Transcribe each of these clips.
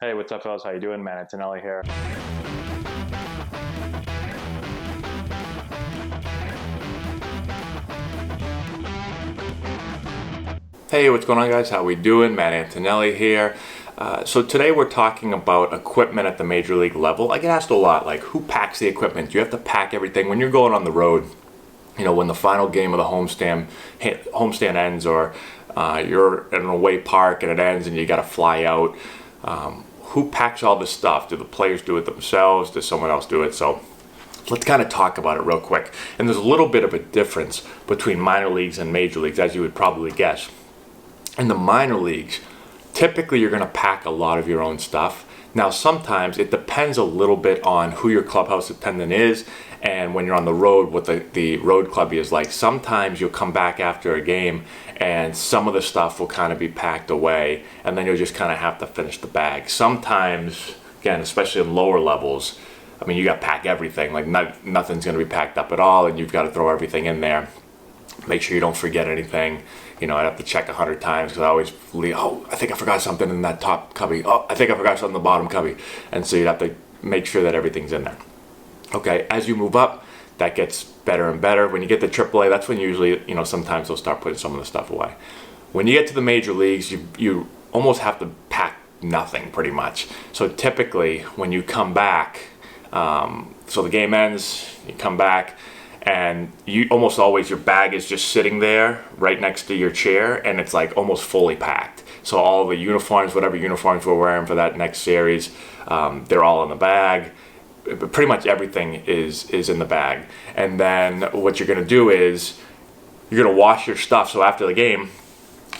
Hey, what's up, fellas? How you doing? Man, Antonelli here. Hey, what's going on, guys? How we doing? Matt Antonelli here. So today we're talking about equipment at the major league level. I get asked a lot, like, who packs the equipment? Do you have to pack everything when you're going on the road? You know, when the final game of the homestand ends, or you're in an away park and it ends, and you got to fly out. Who packs all this stuff? Do the players do it themselves? Does someone else do it? So let's kind of talk about it real quick. And there's a little bit of a difference between minor leagues and major leagues, as you would probably guess. In the minor leagues, typically you're going to pack a lot of your own stuff. Now, sometimes it depends a little bit on who your clubhouse attendant is, and when you're on the road, what the road club is like. Sometimes you'll come back after a game and some of the stuff will kind of be packed away, and then you'll just kind of have to finish the bag. Sometimes, again, especially in lower levels, I mean, you got to pack everything. Like, nothing's going to be packed up at all, and you've got to throw everything in there. Make sure you don't forget anything. You know, I'd have to check 100 times because I always leave, oh, I think I forgot something in that top cubby. Oh, I think I forgot something in the bottom cubby. And so you'd have to make sure that everything's in there. Okay, as you move up, that gets better and better. When you get to AAA, that's when usually, you know, sometimes they'll start putting some of the stuff away. When you get to the major leagues, you almost have to pack nothing pretty much. So typically, when you come back, so the game ends, you come back, and you almost always, your bag is just sitting there right next to your chair, and it's like almost fully packed. So all the uniforms, whatever uniforms we're wearing for that next series, they're all in the bag. Pretty much everything is in the bag. And then what you're going to do is you're going to wash your stuff. So after the game,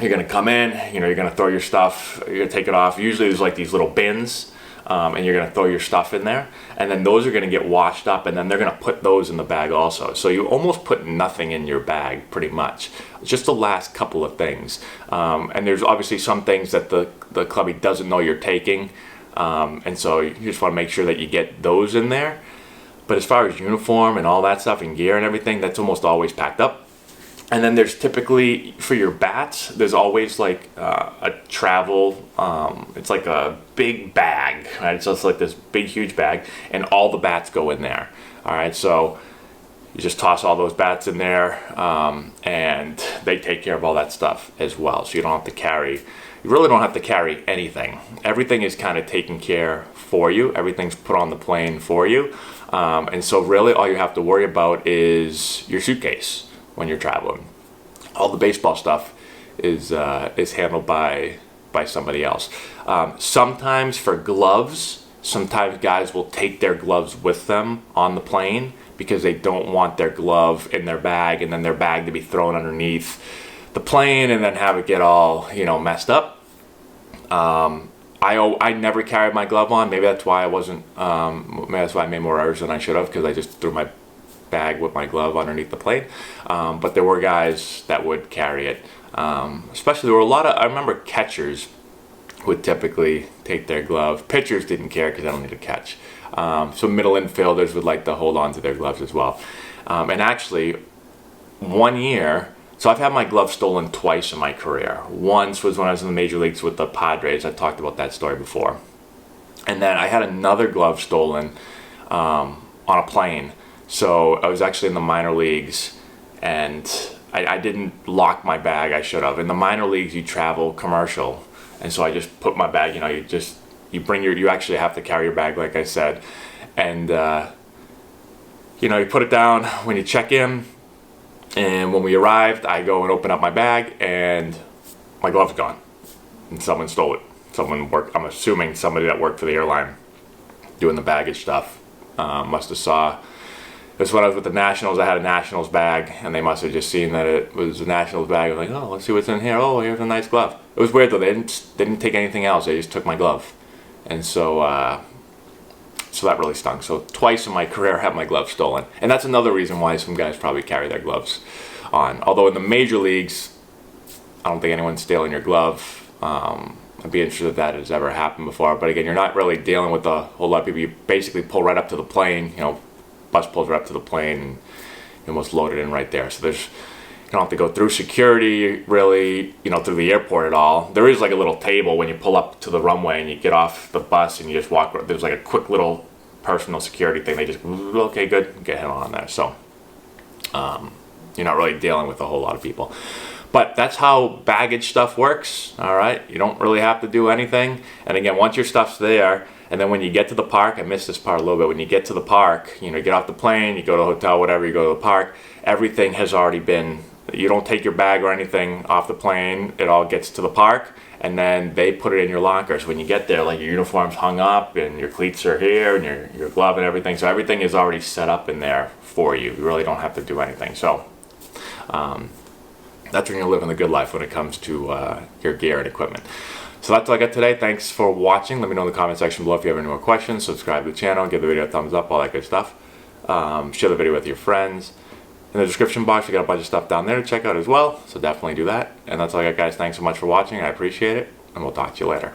you're going to come in, you know, you're going to throw your stuff, you're going to take it off. Usually there's like these little bins, and you're going to throw your stuff in there, and then those are going to get washed up, and then they're going to put those in the bag also. So you almost put nothing in your bag pretty much, just the last couple of things. And there's obviously some things that the clubby doesn't know you're taking, and so you just want to make sure that you get those in there. But as far as uniform and all that stuff and gear and everything, that's almost always packed up. And then there's typically, for your bats, there's always like a travel, it's like a big bag, right? It's just like this big, huge bag, and all the bats go in there. All right, so you just toss all those bats in there, and they take care of all that stuff as well. So you really don't have to carry anything. Everything is kind of taken care for you. Everything's put on the plane for you. And so really all you have to worry about is your suitcase when you're traveling. All the baseball stuff is handled by somebody else. Sometimes for gloves, sometimes guys will take their gloves with them on the plane because they don't want their glove in their bag and then their bag to be thrown underneath the plane and then have it get all, you know, messed up. I never carried my glove on. Maybe that's why maybe that's why I made more errors than I should have, because I just threw my bag with my glove underneath the plane. But there were guys that would carry it. Especially, there were a lot of, I remember catchers would typically take their glove. Pitchers didn't care because they don't need to catch. So middle infielders would like to hold on to their gloves as well. And actually, one year, so I've had my glove stolen twice in my career. Once was when I was in the major leagues with the Padres. I talked about that story before. And then I had another glove stolen on a plane. So I was actually in the minor leagues, and I didn't lock my bag. I should have. In the minor leagues, you travel commercial, and so I just put my bag. You know, you actually have to carry your bag, like I said, and you know, you put it down when you check in. And when we arrived, I go and open up my bag, and my glove's gone, and someone stole it. I'm assuming somebody that worked for the airline doing the baggage stuff must have saw. That's when I was with the Nationals. I had a Nationals bag, and they must have just seen that it was a Nationals bag. I was like, oh, let's see what's in here. Oh, here's a nice glove. It was weird though. They didn't take anything else. They just took my glove, and so that really stunk. So twice in my career, I had my glove stolen, and that's another reason why some guys probably carry their gloves on. Although in the major leagues, I don't think anyone's stealing your glove. I'd be interested if that has ever happened before. But again, you're not really dealing with a whole lot of people. You basically pull right up to the plane. You know, bus pulls right up to the plane, and you almost load it in right there. So there's You don't have to go through security really, through the airport at all. There is like a little table when you pull up to the runway and you get off the bus and you just walk. There's like a quick little personal security thing. They just, okay, good, get him on there. So you're not really dealing with a whole lot of people. But that's how baggage stuff works, all right? You don't really have to do anything. And again, once your stuff's there, and then when you get to the park, I missed this part a little bit, when you get to the park, you get off the plane, you go to a hotel, whatever, you go to the park, everything has already been, you don't take your bag or anything off the plane, it all gets to the park, and then they put it in your lockers. When you get there, like your uniform's hung up, and your cleats are here, and your glove and everything, so everything is already set up in there for you. You really don't have to do anything. So, that's when you're living the good life when it comes to your gear and equipment. So that's all I got today. Thanks for watching. Let me know in the comment section below if you have any more questions. Subscribe to the channel, give the video a thumbs up, all that good stuff. Share the video with your friends. In the description box, we got a bunch of stuff down there to check out as well. So definitely do that. And that's all I got, guys. Thanks so much for watching. I appreciate it. And we'll talk to you later.